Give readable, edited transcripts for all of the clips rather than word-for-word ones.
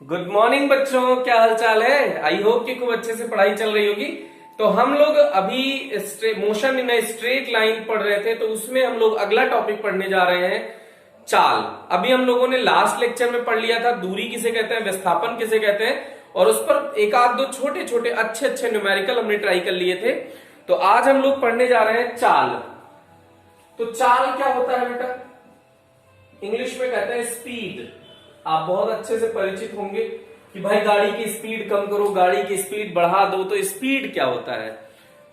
Good morning बच्चों, क्या हाल चाल है। आई होप कि खूब अच्छे से पढ़ाई चल रही होगी। तो हम लोग अभी मोशन इन स्ट्रेट लाइन पढ़ रहे थे, तो उसमें हम लोग अगला टॉपिक पढ़ने जा रहे हैं, चाल। अभी हम लोगों ने लास्ट लेक्चर में पढ़ लिया था दूरी किसे कहते हैं, विस्थापन किसे कहते हैं, और उस पर एक आध दो छोटे छोटे अच्छे अच्छे न्यूमेरिकल हमने ट्राई कर लिए थे। तो आज हम लोग पढ़ने जा रहे हैं चाल। तो चाल क्या होता है बेटा, इंग्लिश में कहते हैं स्पीड। आप बहुत अच्छे से परिचित होंगे कि भाई गाड़ी की स्पीड कम करो, गाड़ी की स्पीड बढ़ा दो। तो स्पीड क्या होता है,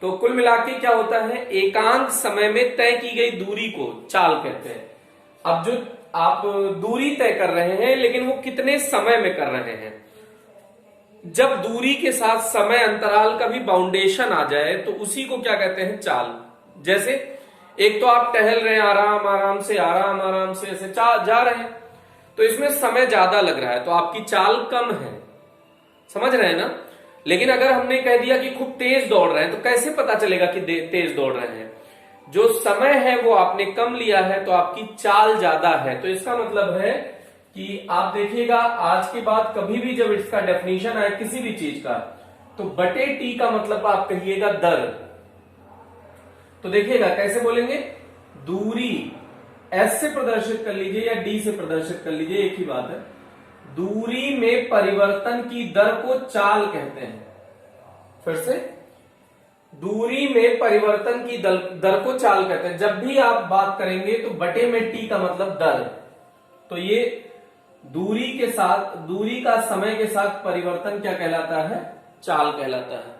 तो कुल मिला के क्या होता है, एकांक समय में तय की गई दूरी को चाल कहते हैं। अब जो आप दूरी तय कर रहे हैं, लेकिन वो कितने समय में कर रहे हैं। जब दूरी के साथ समय अंतराल का भी बाउंडेशन आ जाए तो उसी को क्या कहते हैं, चाल। जैसे एक तो आप टहल रहे हैं, आराम आराम से ऐसे जा रहे हैं, तो इसमें समय ज्यादा लग रहा है तो आपकी चाल कम है, समझ रहे हैं ना। लेकिन अगर हमने कह दिया कि खूब तेज दौड़ रहे हैं, तो कैसे पता चलेगा कि तेज दौड़ रहे हैं। जो समय है वो आपने कम लिया है तो आपकी चाल ज्यादा है। तो इसका मतलब है कि आप देखिएगा आज के बाद कभी भी जब इसका डेफिनेशन आए किसी भी चीज का, तो बटे टी का मतलब आप कहिएगा दर। तो देखिएगा कैसे बोलेंगे, दूरी एस से प्रदर्शित कर लीजिए या डी से प्रदर्शित कर लीजिए, एक ही बात है। दूरी में परिवर्तन की दर को चाल कहते हैं। फिर से, दूरी में परिवर्तन की दर को चाल कहते हैं। जब भी आप बात करेंगे तो बटे में टी का मतलब दर। तो ये दूरी के साथ, दूरी का समय के साथ परिवर्तन क्या कहलाता है, चाल कहलाता है।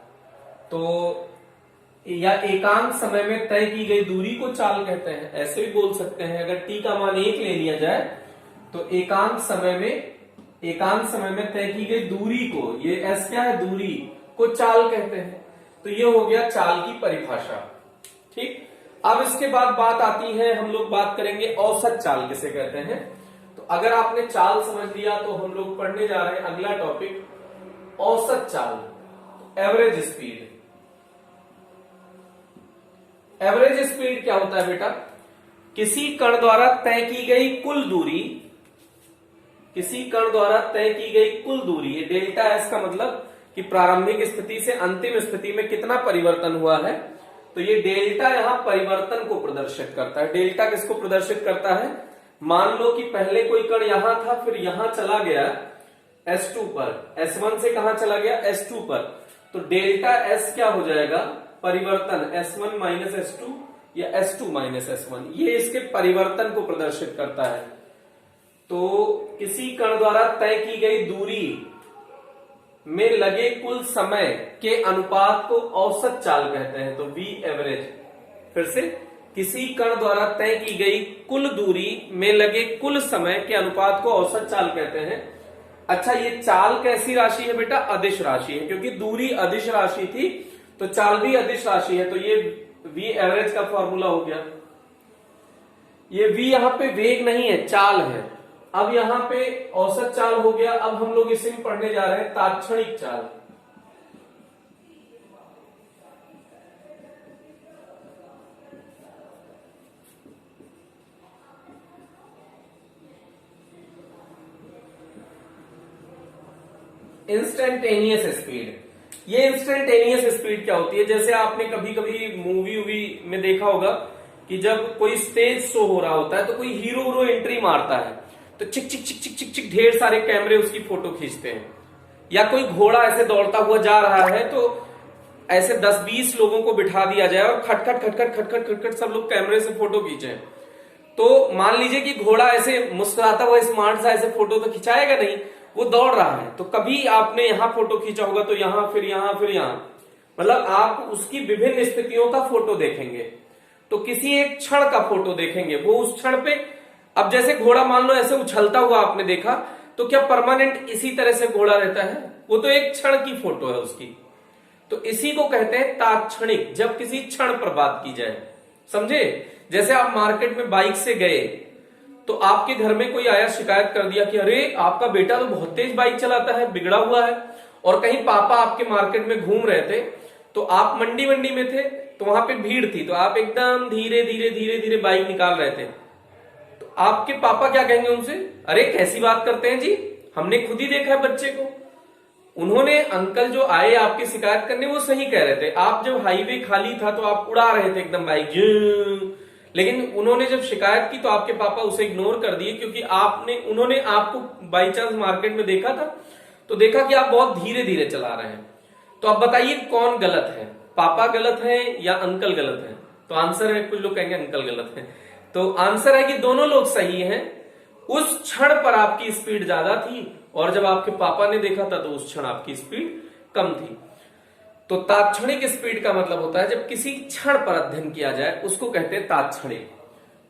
तो या एकांक समय में तय की गई दूरी को चाल कहते हैं, ऐसे भी बोल सकते हैं। अगर टी का मान 1 ले लिया जाए तो एकांक समय में तय की गई दूरी को, ये एस क्या है, दूरी को चाल कहते हैं। तो ये हो गया चाल की परिभाषा। ठीक, अब इसके बाद बात आती है, हम लोग बात करेंगे औसत चाल किसे कहते हैं। तो अगर आपने चाल समझ लिया तो हम लोग पढ़ने जा रहे हैं अगला टॉपिक, औसत चाल, एवरेज स्पीड। एवरेज स्पीड क्या होता है बेटा, किसी कण द्वारा तय की गई कुल दूरी, किसी कण द्वारा तय की गई कुल दूरी। ये डेल्टा एस का मतलब कि प्रारंभिक स्थिति से अंतिम स्थिति में कितना परिवर्तन हुआ है। तो ये डेल्टा यहां परिवर्तन को प्रदर्शित करता है। डेल्टा किसको प्रदर्शित करता है, मान लो कि पहले कोई कण यहां था, फिर यहां चला गया S2 पर, S1 से कहां चला गया, S2 पर। तो डेल्टा एस क्या हो जाएगा, परिवर्तन S1 माइनस S2 या S2 माइनस S1, ये इसके परिवर्तन को प्रदर्शित करता है। तो किसी कण द्वारा तय की गई दूरी में लगे कुल समय के अनुपात को औसत चाल कहते हैं, तो V एवरेज। फिर से, किसी कण द्वारा तय की गई कुल दूरी में लगे कुल समय के अनुपात को औसत चाल कहते हैं। अच्छा, ये चाल कैसी राशि है बेटा, अदिश राशि है, क्योंकि दूरी अदिश राशि थी तो चाल भी अदिश राशि है। तो ये V एवरेज का फॉर्मूला हो गया। ये V यहां पे वेग नहीं है, चाल है। अब यहां पे औसत चाल हो गया। अब हम लोग इसे भी पढ़ने जा रहे हैं, तात्क्षणिक चाल। Instantaneous speed. ये इंस्टेंटेनियस स्पीड क्या होती है, जैसे आपने कभी कभी मूवी में देखा होगा कि जब कोई स्टेज शो हो रहा होता है तो कोई हीरो एंट्री मारता है तो चिक चिक चिक चिक चिक चिक ढेर सारे कैमरे उसकी फोटो खींचते हैं। या कोई घोड़ा ऐसे दौड़ता हुआ जा रहा है तो ऐसे 10-20 लोगों को बिठा दिया जाए और खटखट खटखट खटखट खटखट सब लोग कैमरे से फोटो खींचे। तो मान लीजिए कि घोड़ा ऐसे मुस्कुराता हुआ स्मार्ट सा ऐसे फोटो तो खिंचाएगा नहीं, वो दौड़ रहा है। तो कभी आपने यहां फोटो खींचा होगा तो यहां, फिर यहां, फिर यहां, मतलब आप उसकी विभिन्न स्थितियों का फोटो देखेंगे। तो किसी एक क्षण का फोटो देखेंगे, वो उस क्षण पे, अब जैसे घोड़ा मान लो ऐसे उछलता हुआ आपने देखा, तो क्या परमानेंट इसी तरह से घोड़ा रहता है, वो तो एक क्षण की फोटो है उसकी। तो इसी को कहते हैं तात्क्षणिक, जब किसी क्षण पर बात की जाए, समझे। जैसे आप मार्केट में बाइक से गए तो आपके घर में कोई आया, शिकायत कर दिया कि अरे आपका बेटा तो बहुत तेज बाइक चलाता है, बिगड़ा हुआ है। और कहीं पापा आपके मार्केट में घूम रहे थे, तो आप मंडी में थे, तो वहां पे भीड़ थी, तो आप एकदम धीरे धीरे बाइक निकाल रहे थे। तो आपके पापा क्या कहेंगे उनसे, अरे कैसी बात करते हैं जी, हमने खुद ही देखा है बच्चे को। उन्होंने, अंकल जो आए आपकी शिकायत करने, वो सही कह रहे थे। आप जब हाईवे खाली था तो आप उड़ा रहे थे एकदम बाइक, लेकिन उन्होंने जब शिकायत की तो आपके पापा उसे इग्नोर कर दिए, क्योंकि उन्होंने आपको बाई चांस मार्केट में देखा था, तो देखा कि आप बहुत धीरे धीरे चला रहे हैं। तो अब बताइए कौन गलत है, पापा गलत है या अंकल गलत है? तो आंसर है, कुछ लोग कहेंगे अंकल गलत है, तो आंसर है कि दोनों लोग सही हैं। उस क्षण पर आपकी स्पीड ज्यादा थी और जब आपके पापा ने देखा था तो उस क्षण आपकी स्पीड कम थी। तो तात्क्षणिक स्पीड का मतलब होता है जब किसी क्षण पर अध्ययन किया जाए उसको कहते हैं तात्क्षणिक।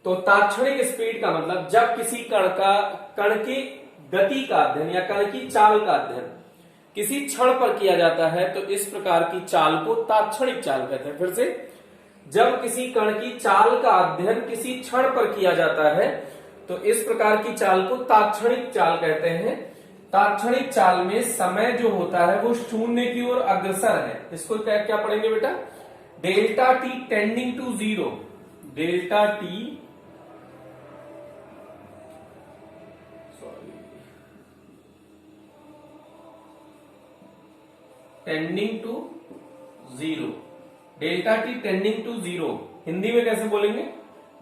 तो तात्क्षणिक स्पीड का मतलब जब किसी कण की गति का अध्ययन या कण की चाल का अध्ययन किसी क्षण पर किया जाता है तो इस प्रकार की चाल को तात्क्षणिक चाल कहते हैं। फिर से, जब किसी कण की चाल का अध्ययन किसी क्षण पर किया जाता है तो इस प्रकार की चाल को तात्क्षणिक चाल कहते हैं। तात्क्षणिक चाल में समय जो होता है वो शून्य की ओर अग्रसर है। इसको क्या पढ़ेंगे बेटा? Delta t tending to zero, delta t tending to zero, delta t tending to zero Hindi में कैसे बोलेंगे?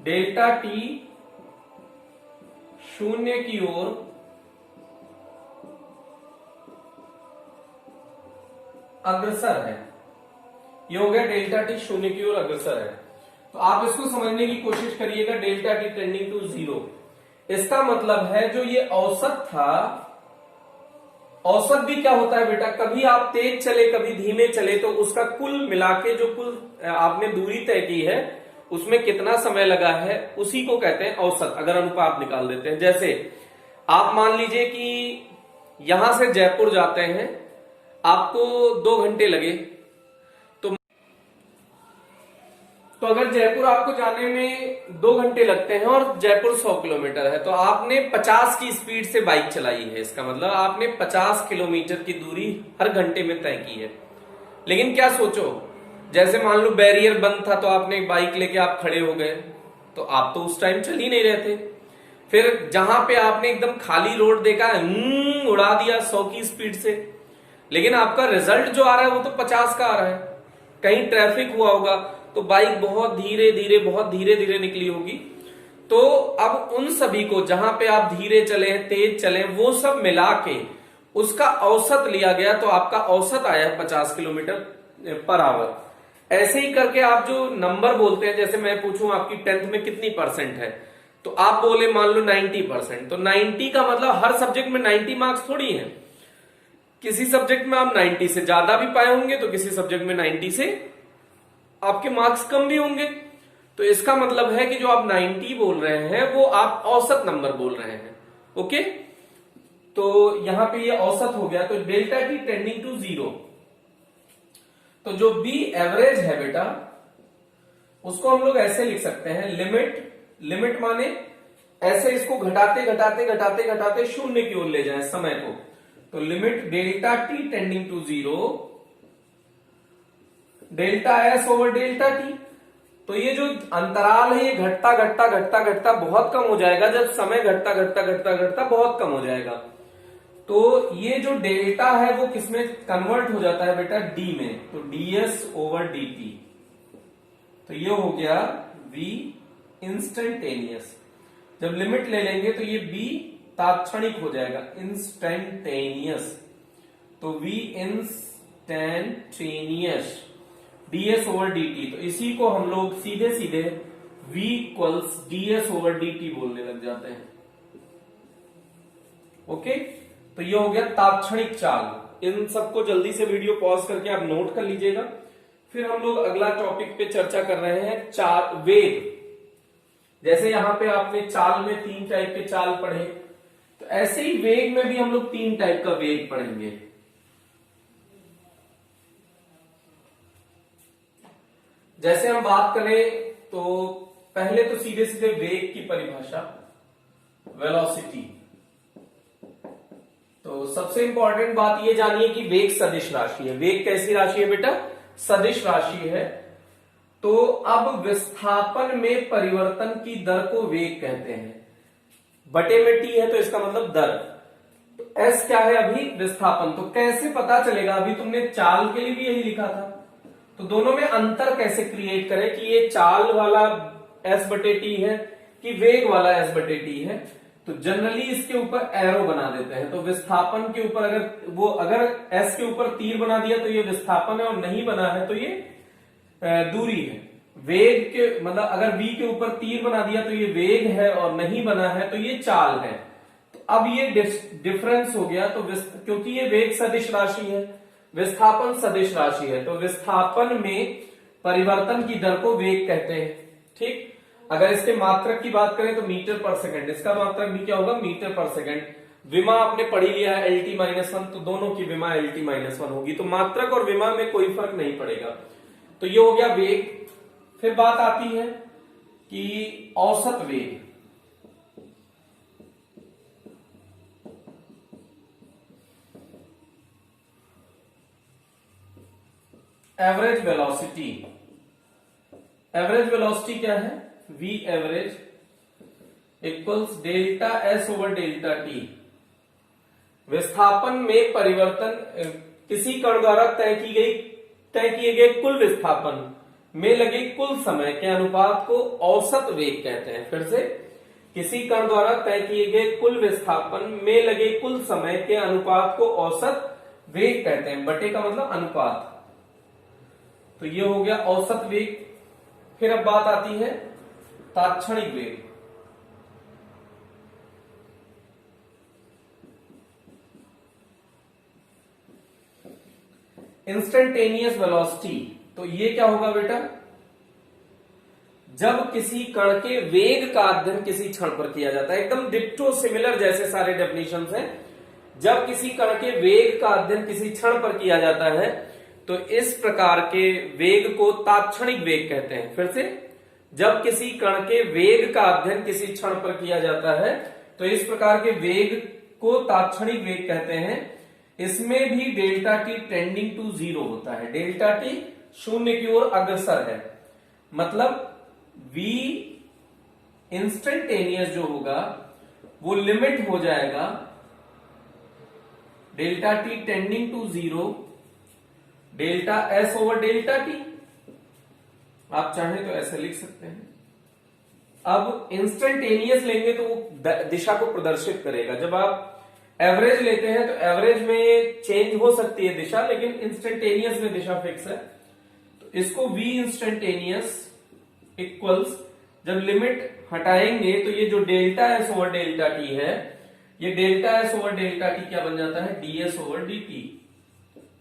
डेल्टा टी शून्य की ओर अग्रसर है। ये हो गया डेल्टा टी शून्य की ओर अग्रसर है। तो आप इसको समझने की कोशिश करिएगा, delta t tending to zero, इसका मतलब है जो ये औसत था, औसत भी क्या होता है बेटा? कभी आप तेज चले कभी धीमे चले तो उसका कुल मिला के जो कुल आपने दूरी तय की है उसमें कितना समय लगा है उसी को कहते हैं औसत। अगर अनुपात निकाल देते हैं, जैसे आप मान लीजिए कि यहां से जयपुर जाते हैं, आपको 2 घंटे लगे, तो अगर जयपुर आपको जाने में 2 घंटे लगते हैं और जयपुर 100 किलोमीटर है तो आपने 50 की स्पीड से बाइक चलाई है। इसका मतलब आपने 50 किलोमीटर की दूरी हर घंटे में तय की है। लेकिन क्या सोचो, जैसे मान लो बैरियर बंद था तो आपने बाइक लेके आप खड़े हो गए, तो आप तो उस टाइम चल ही नहीं रहे थे। फिर जहां पे आपने एकदम खाली रोड देखा, उड़ा दिया 100 की स्पीड से, लेकिन आपका रिजल्ट जो आ रहा है वो तो 50 का आ रहा है। कहीं ट्रैफिक हुआ होगा तो बाइक बहुत धीरे धीरे निकली होगी। तो अब उन सभी को, जहां पे आप धीरे चले तेज चले, वो सब मिला के उसका औसत लिया गया, तो आपका औसत आया 50 किलोमीटर पर आवर। ऐसे ही करके आप जो नंबर बोलते हैं, जैसे मैं पूछूं आपकी 10th में कितनी परसेंट है, तो आप बोले मान लो 90%, तो 90 का मतलब हर सब्जेक्ट में 90 मार्क्स थोड़ी है। किसी सब्जेक्ट में आप 90 से ज्यादा भी पाए होंगे तो किसी सब्जेक्ट में 90 से आपके मार्क्स कम भी होंगे। तो इसका मतलब है कि जो आप 90 बोल रहे हैं वो आप औसत नंबर बोल रहे हैं। ओके, तो यहां पे ये औसत हो गया। तो delta t tending to zero, तो जो बी एवरेज है बेटा उसको हम लोग ऐसे लिख सकते हैं, लिमिट माने ऐसे इसको घटाते शून्य की ओर ले जाए समय को। तो limit delta t tending to zero delta s over delta t. तो ये जो अंतराल है ये घटता बहुत कम हो जाएगा जब समय घटता बहुत कम हो जाएगा। तो ये जो डेल्टा है वो किसमें कन्वर्ट हो जाता है बेटा? डी में। तो डीएस ओवर डीटी, तो ये हो गया वी इंस्टेंटेनियस। जब लिमिट ले लेंगे तो ये बी तात्क्षणिक हो जाएगा, इंस्टेंटेनियस। तो v instantaneous ds over dt, तो इसी को हम लोग सीधे v equals ds over dt बोलने लग जाते हैं। ओके, तो ये हो गया तात्क्षणिक चाल। इन सबको जल्दी से वीडियो पॉज करके आप नोट कर लीजिएगा। फिर हम लोग अगला टॉपिक पे चर्चा कर रहे हैं, चाल वेग। जैसे यहां पे आपने चाल में 3 टाइप के चाल पढ़े, तो ऐसे ही वेग में भी हम लोग 3 टाइप का वेग पढ़ेंगे। जैसे हम बात करें तो पहले तो सीधे वेग की परिभाषा, वेलोसिटी। तो सबसे इंपॉर्टेंट बात ये जानिए कि वेग सदिश राशि है। वेग कैसी राशि है बेटा? सदिश राशि है। तो अब विस्थापन में परिवर्तन की दर को वेग कहते हैं। बटे में टी है तो इसका मतलब दर। तो एस क्या है अभी? विस्थापन। तो कैसे पता चलेगा? अभी तुमने चाल के लिए भी यही लिखा था, तो दोनों में अंतर कैसे क्रिएट करें कि ये चाल वाला एस बटे टी है कि वेग वाला एस बटे टी है? तो जनरली इसके ऊपर एरो बना देते हैं। तो विस्थापन के ऊपर अगर एस के ऊपर तीर बना दिया तो ये विस्थापन है, और नहीं बना है तो ये दूरी है। वेग के मतलब अगर v के ऊपर तीर बना दिया तो ये वेग है, और नहीं बना है तो ये चाल है। तो अब ये डिफरेंस हो गया। तो क्योंकि ये वेग सदिश राशि है, विस्थापन सदिश राशि है, तो विस्थापन में परिवर्तन की दर को वेग कहते हैं। ठीक, अगर इसके मात्रक की बात करें तो मीटर पर सेकंड, इसका मात्रक भी क्या होगा? मीटर पर सेकंड। विमा आपने पढ़ी लिया है LT-1, तो दोनों की विमा LT-1 होगी, तो मात्रक और विमा में कोई फर्क नहीं पड़ेगा। तो ये हो गया वेग। फिर बात आती है कि औसत वेग। Average velocity. एवरेज वेलोसिटी क्या है? v average equals delta s over delta T. विस्थापन में परिवर्तन किसी कण द्वारा तय किए गए कुल विस्थापन में लगे कुल समय के अनुपात को औसत वेग कहते हैं। फिर से, किसी कण द्वारा तय किए गए कुल विस्थापन में लगे कुल समय के अनुपात को औसत वेग कहते हैं। बटे का मतलब अनुपात। तो ये हो गया औसत वेग। फिर अब बात आती है तात्क्षणिक वेग। Instantaneous velocity. तो ये क्या होगा बेटा? जब किसी कण के वेग का अध्ययन किसी क्षण पर किया जाता है, एकदम डिट्टो सिमिलर जैसे सारे डेफिनेशंस हैं। जब किसी कण के वेग का अध्ययन किसी क्षण पर किया जाता है तो इस प्रकार के वेग को तात्क्षणिक वेग कहते हैं। फिर से, जब किसी कण के वेग का अध्ययन किसी क्षण पर किया जाता है तो इस प्रकार के वेग को तात्क्षणिक वेग कहते हैं। इसमें भी डेल्टा टी टेंडिंग टू 0 होता है। डेल्टा टी शून्य की ओर अग्रसर है, मतलब v इंस्टेंटेनियस जो होगा वो लिमिट हो जाएगा delta t tending to 0 delta s over delta t. आप चाहें तो ऐसे लिख सकते हैं। अब इंस्टेंटेनियस लेंगे तो वो दिशा को प्रदर्शित करेगा। जब आप एवरेज लेते हैं तो एवरेज में चेंज हो सकती है दिशा, लेकिन इंस्टेंटेनियस में दिशा फिक्स है। तो इसको v इंस्टेंटेनियस इक्वल्स, जब लिमिट हटाएंगे तो ये जो delta s over delta T है, ये delta s over delta T क्या बन जाता है? ds over dt।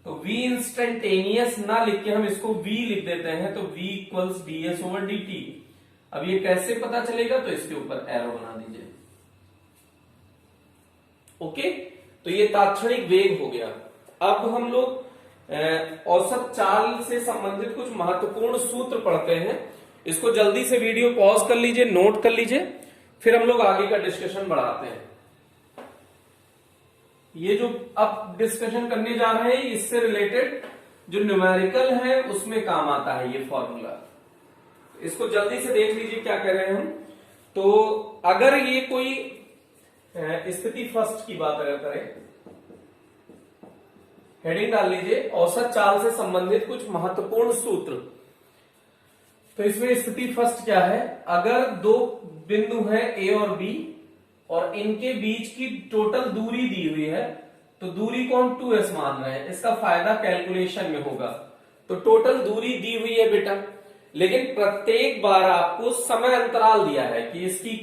तो v इंस्टेंटेनियस ना लिख के हम इसको v लिख देते हैं, तो v equals ds over dt। अब ये कैसे पता चलेगा? तो इसके ऊपर एरो बना दीजिए। ओके, तो ये तात्क्षणिक वेग हो गया। अब हम लोग औसत चाल से संबंधित कुछ महत्वपूर्ण सूत्र पढ़ते हैं। इसको जल्दी से वीडियो पॉज कर लीजिए, नोट कर लीजिए, फिर हम लोग आगे का डिस्कशन बढ़ाते हैं। ये जो अब डिस्कशन करने जा रहे हैं इससे रिलेटेड जो न्यूमेरिकल है उसमें काम आता है ये फॉर्मूला। इसको जल्दी से देख लीजिए क्या कह रहे हैं हम। तो अगर ये कोई स्थिति फर्स्ट की बात अगर करें, हेडिंग डाल लीजिए औसत चाल से संबंधित कुछ महत्वपूर्ण सूत्र। तो इसमें स्थिति फर्स्ट क्या है? अगर दो बिंदु हैं ए और बी और इनके बीच की टोटल दूरी दी हुई है, तो दूरी को हम 2s मान रहे हैं। इसका फायदा कैलकुलेशन में होगा। तो टोटल दूरी दी हुई है बेटा, लेकिन प्रत्येक बार आपको समय अंतराल दिया है कि इसकी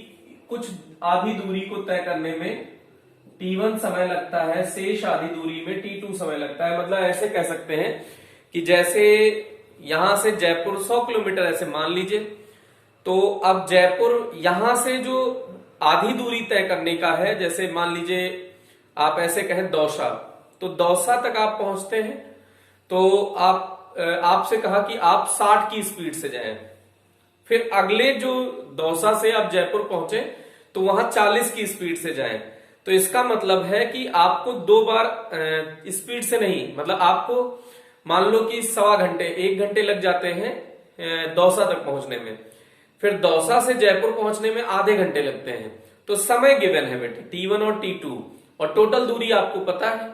कुछ आधी दूरी को तय करने में t1 समय लगता है, शेष आधी दूरी में t2 समय लगता है। मतलब ऐसे कह सकते हैं कि जैसे यहां से जयपुर 100 किलोमीटर ऐसे मान लीजिए, तो अब जयपुर यहां से जो आधी दूरी तय करने का है, जैसे मान लीजिए आप ऐसे कहें दौसा, तो दौसा तक आप पहुंचते हैं तो आपसे कहा कि आप 60 की स्पीड से जाएं। फिर अगले जो दौसा से आप जयपुर पहुंचे तो वहां 40 की स्पीड से जाएं। तो इसका मतलब है कि आपको 2 बार स्पीड से नहीं, मतलब आपको मान लो कि 1.25 घंटे 1 घंटे लग जाते हैं दौसा तक पहुंचने में, फिर दौसा से जयपुर पहुंचने में आधे घंटे लगते हैं। तो समय गिवन है बेटे t1 और t2, और टोटल दूरी आपको पता है।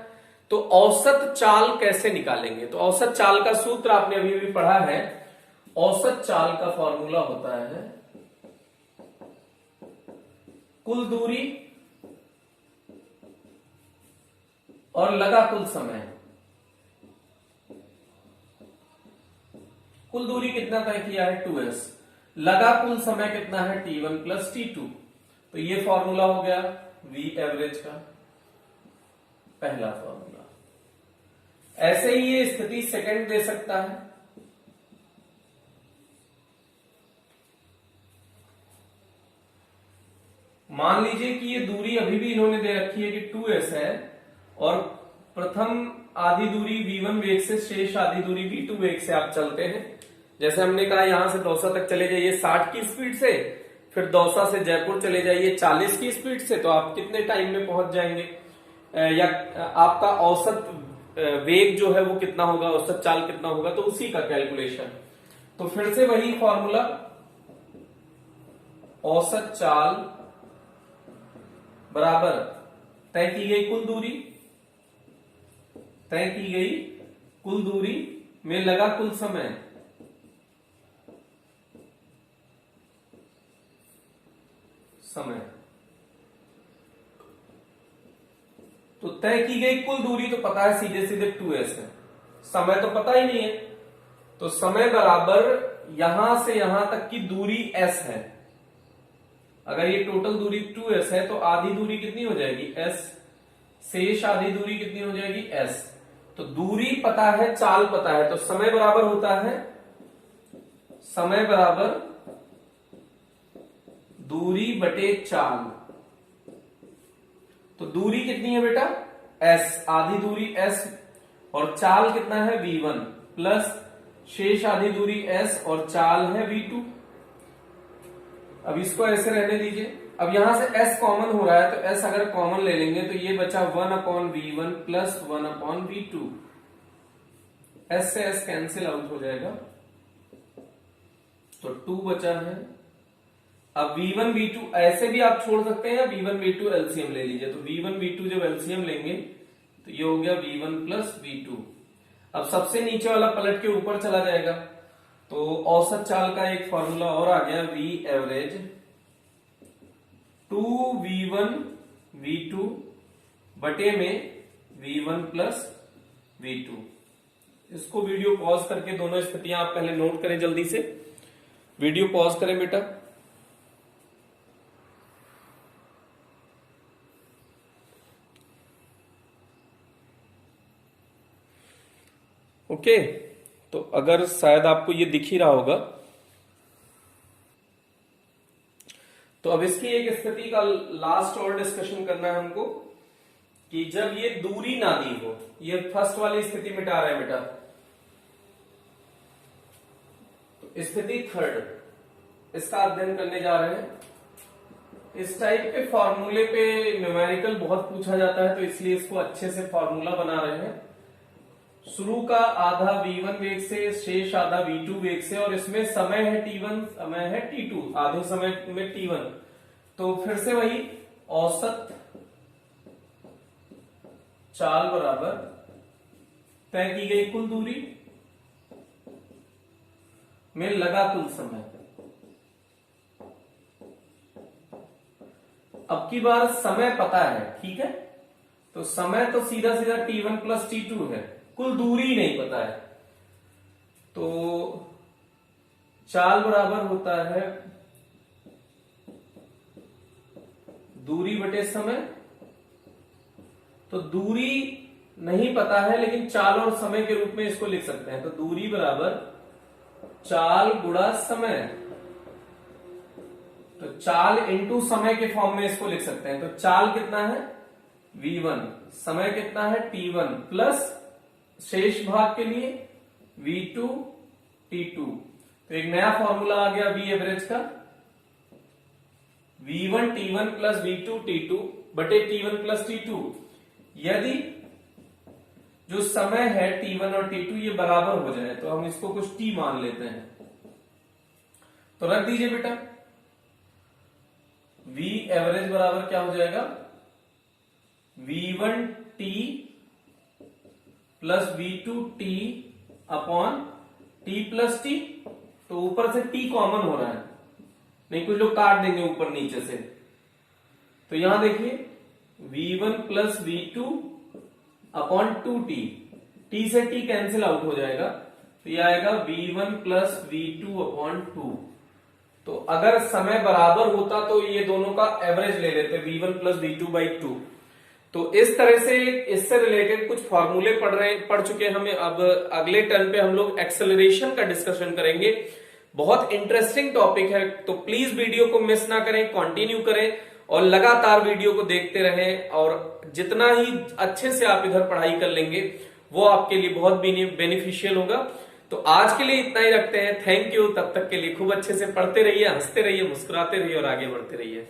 तो औसत चाल कैसे निकालेंगे? तो औसत चाल का सूत्र आपने अभी भी पढ़ा है। औसत चाल का फॉर्मूला होता है कुल दूरी और लगा कुल समय। कुल दूरी कितना तय किया है 2s, लगा कुल समय कितना है t1 प्लस t2। तो ये फॉर्मूला हो गया v एवरेज का पहला फॉर्मूला। ऐसे ही ये स्थिति सेकंड दे सकता है। मान लीजिए कि ये दूरी अभी भी इन्होंने दे रखी है कि 2s है और प्रथम आधी दूरी v1 वेग से, शेष आधी दूरी v2 वेग से आप चलते हैं। जैसे हमने कहा यहां से दौसा तक चले जाइए 60 की स्पीड से, फिर दौसा से जयपुर चले जाइए 40 की स्पीड से, तो आप कितने टाइम में पहुंच जाएंगे? या आपका औसत वेग जो है वो कितना होगा, औसत चाल कितना होगा, तो उसी का कैलकुलेशन। तो फिर से वही फॉर्मूला, औसत चाल बराबर तय की गई कुल दूरी, तय की गई कुल दूरी में लगा कुल समय, तो तय की गई कुल दूरी तो पता है सीधे सीधे 2s है, समय तो पता ही नहीं है। तो समय बराबर यहां से यहां तक की दूरी s है। अगर ये टोटल दूरी 2s है तो आधी दूरी कितनी हो जाएगी s, शेष आधी दूरी कितनी हो जाएगी s। तो दूरी पता है, चाल पता है, तो समय बराबर होता है, समय बराबर दूरी बटे चाल। तो दूरी कितनी है बेटा s, आधी दूरी s और चाल कितना है v1 प्लस शेष आधी दूरी s और चाल है v2। अब इसको ऐसे रहने दीजिए। अब यहां से s कॉमन हो रहा है तो s अगर कॉमन ले लेंगे तो ये बचा 1/v1 प्लस 1/v2। s से s कैंसिल आउट हो जाएगा तो 2 बचा है। अब v1 v2 ऐसे भी आप छोड़ सकते हैं, v1 v2 एलसीएम ले लीजिए। तो v1 v2 जब एलसीएम लेंगे तो ये हो गया v1 प्लस v2। अब सबसे नीचे वाला पलट के ऊपर चला जाएगा तो औसत चाल का एक फॉर्मूला और आ गया, v एवरेज 2v1 v2 बटे में v1 प्लस v2। इसको वीडियो पॉज करके दोनों स्थितियां आप पहले नोट करें, जल्दी से वीडियो पॉज करें बेटा। ओके, तो अगर शायद आपको ये दिख ही रहा होगा, तो अब इसकी एक स्थिति का लास्ट और डिस्कशन करना है हमको कि जब ये दूरी ना दी हो, ये फर्स्ट वाली स्थिति मिटा रहे हैं बेटा, तो स्थिति थर्ड इसका अध्ययन करने जा रहे हैं। इस टाइप के फॉर्मूले पे न्यूमेरिकल बहुत पूछा जाता है तो इसलिए इसको अच्छे से फॉर्मूला बना रहे हैं। शुरू का आधा v1 वेग से, शेष आधा v2 वेग से, और इसमें समय है t1, समय है t2, आधे समय में t1। तो फिर से वही औसत चाल बराबर तय की गई कुल दूरी में लगा कुल समय। अब की बार समय पता है, ठीक है, तो समय तो सीधा सीधा t1 प्लस t2 है, कुल दूरी नहीं पता है। तो चाल बराबर होता है दूरी बटे समय। तो दूरी नहीं पता है लेकिन चाल और समय के रूप में इसको लिख सकते हैं। तो दूरी बराबर चाल गुणा समय, तो चाल इंटू समय के फॉर्म में इसको लिख सकते हैं। तो चाल कितना है v1, समय कितना है t1 प्लस शेष भाग के लिए v2 t2। तो एक नया फॉर्मूला आ गया v एवरेज का, v1 t1 plus v2 t2 बटे t1 प्लस t2। यदि जो समय है t1 और t2 ये बराबर हो जाए तो हम इसको कुछ t मान लेते हैं। तो रख दीजिए बेटा, v एवरेज बराबर क्या हो जाएगा, v1t plus v2t upon t plus T. तो ऊपर से t कॉमन हो रहा है, नहीं कुछ लोग काट देंगे ऊपर नीचे से। तो यहां देखिए v1 plus v2 upon 2t, t से t कैंसिल आउट हो जाएगा, तो ये आएगा v1 प्लस v2 अपॉन 2। तो अगर समय बराबर होता तो ये दोनों का एवरेज ले लेते v1 प्लस v2 बाई 2। तो इस तरह से इससे रिलेटेड कुछ फॉर्मूले पढ़ चुके हैं हमें। अब अगले टर्न पे हम लोग एक्सेलरेशन का डिस्कशन करेंगे। बहुत इंटरेस्टिंग टॉपिक है, तो प्लीज वीडियो को मिस ना करें, कंटिन्यू करें और लगातार वीडियो को देखते रहें। और जितना ही अच्छे से आप इधर पढ़ाई कर लेंगे वो आपके लिए बहुत बेनिफिशियल होगा। तो आज के लिए इतना ही रखते हैं। Thank you. तब तक के लिए खूब अच्छे से पढ़ते रहिए, हंसते रहिए, मुस्कुराते रहिए और आगे बढ़ते रहिए।